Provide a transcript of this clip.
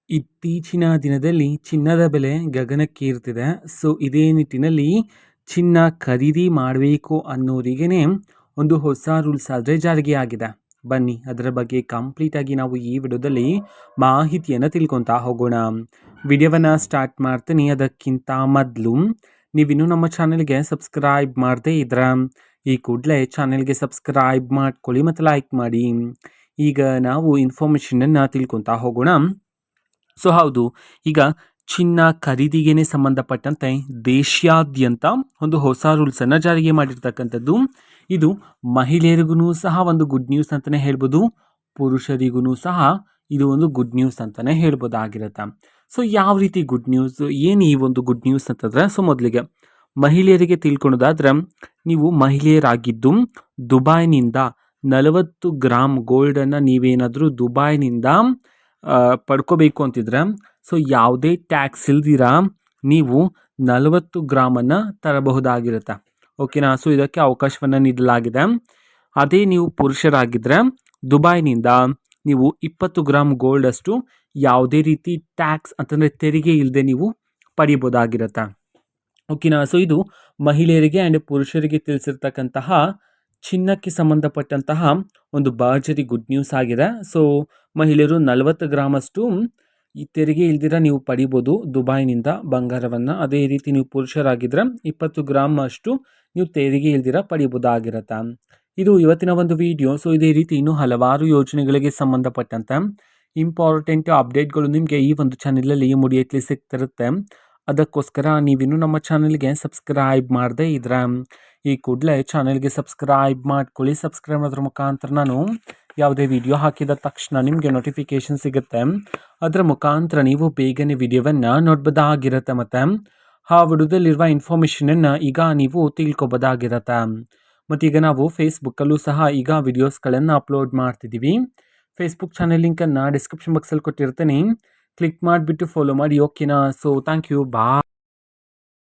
ಇತ್ತೀಚಿನ ದಿನದಲ್ಲಿ ಚಿನ್ನದ ಬೆಲೆ ಗಗನಕ್ಕೇರ್ತಿದೆ. ಸೊ ಇದೇ ನಿಟ್ಟಿನಲ್ಲಿ ಚಿನ್ನ ಖರೀದಿ ಮಾಡಬೇಕು ಅನ್ನೋರಿಗೇನೆ ಒಂದು ಹೊಸ ರೂಲ್ಸ್ ಆದರೆ ಜಾರಿಗೆ ಆಗಿದೆ. ಬನ್ನಿ ಅದರ ಬಗ್ಗೆ ಕಂಪ್ಲೀಟಾಗಿ ನಾವು ಈ ವಿಡಿಯೋದಲ್ಲಿ ಮಾಹಿತಿಯನ್ನು ತಿಳ್ಕೊತಾ ಹೋಗೋಣ. ವಿಡಿಯೋವನ್ನು ಸ್ಟಾರ್ಟ್ ಮಾಡ್ತೀನಿ. ಅದಕ್ಕಿಂತ ಮೊದಲು ನೀವಿನ್ನೂ ನಮ್ಮ ಚಾನೆಲ್ಗೆ ಸಬ್ಸ್ಕ್ರೈಬ್ ಮಾಡದೇ ಇದ್ರೆ ಈ ಕೂಡಲೇ ಚಾನೆಲ್ಗೆ ಸಬ್ಸ್ಕ್ರೈಬ್ ಮಾಡ್ಕೊಳ್ಳಿ ಮತ್ತು ಲೈಕ್ ಮಾಡಿ. ಈಗ ನಾವು ಇನ್ಫಾರ್ಮೇಷನನ್ನು ತಿಳ್ಕೊತಾ ಹೋಗೋಣ. ಸೊ ಹೌದು, ಈಗ ಚಿನ್ನ ಖರೀದಿಗೆ ಸಂಬಂಧಪಟ್ಟಂತೆ ದೇಶಾದ್ಯಂತ ಒಂದು ಹೊಸ ರೂಲ್ಸನ್ನು ಜಾರಿಗೆ ಮಾಡಿರ್ತಕ್ಕಂಥದ್ದು. ಇದು ಮಹಿಳೆಯರಿಗೂ ಸಹ ಒಂದು ಗುಡ್ ನ್ಯೂಸ್ ಅಂತಲೇ ಹೇಳ್ಬೋದು, ಪುರುಷರಿಗೂ ಸಹ ಇದು ಒಂದು ಗುಡ್ ನ್ಯೂಸ್ ಅಂತಲೇ ಹೇಳ್ಬೋದಾಗಿರುತ್ತೆ. ಸೊ ಯಾವ ರೀತಿ ಗುಡ್ ನ್ಯೂಸ್, ಏನು ಈ ಒಂದು ಗುಡ್ ನ್ಯೂಸ್ ಅಂತಂದರೆ, ಸೊ ಮೊದಲಿಗೆ ಮಹಿಳೆಯರಿಗೆ ತಿಳ್ಕೊಳೋದಾದ್ರೆ, ನೀವು ಮಹಿಳೆಯರಾಗಿದ್ದು ದುಬೈನಿಂದ 40 ಗ್ರಾಮ್ ಗೋಲ್ಡನ್ನು ನೀವೇನಾದರೂ ದುಬೈನಿಂದ ಪಡ್ಕೋಬೇಕು ಅಂತಿದ್ರೆ, ಸೊ ಯಾವುದೇ ಟ್ಯಾಕ್ಸ್ ಇಲ್ದಿರ ನೀವು 40 ಗ್ರಾಮನ್ನು ತರಬಹುದಾಗಿರುತ್ತೆ. ಓಕೆನಾ. ಸೊ ಇದಕ್ಕೆ ಅವಕಾಶವನ್ನು ನೀಡಲಾಗಿದೆ. ಅದೇ ನೀವು ಪುರುಷರಾಗಿದ್ದರೆ ದುಬೈನಿಂದ ನೀವು 20 ಗ್ರಾಮ್ ಗೋಲ್ಡ್ ಅಷ್ಟು ಯಾವುದೇ ರೀತಿ ಟ್ಯಾಕ್ಸ್ ಅಂತಂದರೆ ತೆರಿಗೆ ಇಲ್ಲದೆ ನೀವು ಪಡಿಬೋದಾಗಿರುತ್ತೆ. ಓಕೆನಾ. ಸೊ ಇದು ಮಹಿಳೆಯರಿಗೆ ಆ್ಯಂಡ್ ಪುರುಷರಿಗೆ ತಿಳಿಸಿರ್ತಕ್ಕಂತಹ ಚಿನ್ನಕ್ಕೆ ಸಂಬಂಧಪಟ್ಟಂತಹ ಒಂದು ಭರ್ಜರಿ ಗುಡ್ ನ್ಯೂಸ್ ಆಗಿದೆ. ಸೊ ಮಹಿಳೆಯರು 40 ಗ್ರಾಮಷ್ಟು ಈ ತೆರಿಗೆ ಇಲ್ದಿರ ನೀವು ಪಡಿಬೋದು ದುಬೈನಿಂದ ಬಂಗಾರವನ್ನು. ಅದೇ ರೀತಿ ನೀವು ಪುರುಷರಾಗಿದ್ದರೆ 20 ಗ್ರಾಮ್ ಅಷ್ಟು ನೀವು ತೆರಿಗೆ ಇಲ್ದಿರ ಪಡಿಬೋದಾಗಿರುತ್ತೆ. ಇದು ಇವತ್ತಿನ ಒಂದು ವಿಡಿಯೋ. ಸೊ ಇದೇ ರೀತಿ ಇನ್ನೂ ಹಲವಾರು ಯೋಜನೆಗಳಿಗೆ ಸಂಬಂಧಪಟ್ಟಂತೆ ಇಂಪಾರ್ಟೆಂಟ್ ಅಪ್ಡೇಟ್ಗಳು ನಿಮಗೆ ಈ ಒಂದು ಚಾನಲಲ್ಲಿ ಇಮಿಡಿಯೇಟ್ಲಿ ಸಿಗ್ತಿರುತ್ತೆ. ಅದಕ್ಕೋಸ್ಕರ ನೀವಿನ್ನೂ ನಮ್ಮ ಚಾನಲ್ಗೆ ಸಬ್ಸ್ಕ್ರೈಬ್ ಮಾಡದೇ ಇದ್ರೆ ಈ ಕೂಡಲೇ ಚಾನಲ್ಗೆ ಸಬ್ಸ್ಕ್ರೈಬ್ ಮಾಡ್ಕೊಳ್ಳಿ. ಸಬ್ಸ್ಕ್ರೈಬ್ ಮಾಡೋದ್ರ ಮುಖಾಂತರ ನಾನು ಯಾವುದೇ ವಿಡಿಯೋ ಹಾಕಿದ ತಕ್ಷಣ ನಿಮಗೆ ನೋಟಿಫಿಕೇಷನ್ ಸಿಗುತ್ತೆ. ಅದರ ಮುಖಾಂತರ ನೀವು ಬೇಗನೆ ವಿಡಿಯೋವನ್ನು ನೋಡ್ಬೋದಾಗಿರುತ್ತೆ. ಮತ್ತು ಆ ವಿಡಿಯೋದಲ್ಲಿರುವ ಇನ್ಫಾರ್ಮೇಷನನ್ನು ಈಗ ನೀವು ತಿಳ್ಕೊಬೋದಾಗಿರುತ್ತೆ. ಮತ್ತು ಈಗ ನಾವು ಫೇಸ್ಬುಕ್ಕಲ್ಲೂ ಸಹ ಈಗ ವಿಡಿಯೋಸ್ಗಳನ್ನು ಅಪ್ಲೋಡ್ ಮಾಡ್ತಿದ್ದೀವಿ. ಫೇಸ್ಬುಕ್ ಚಾನಲ್ ಲಿಂಕನ್ನು ಡಿಸ್ಕ್ರಿಪ್ಷನ್ ಬಾಕ್ಸಲ್ಲಿ ಕೊಟ್ಟಿರ್ತೀನಿ. ಕ್ಲಿಕ್ ಮಾಡಿಬಿಟ್ಟು ಫಾಲೋ ಮಾಡಿ. ಓಕೆನಾ. So thank you, bye.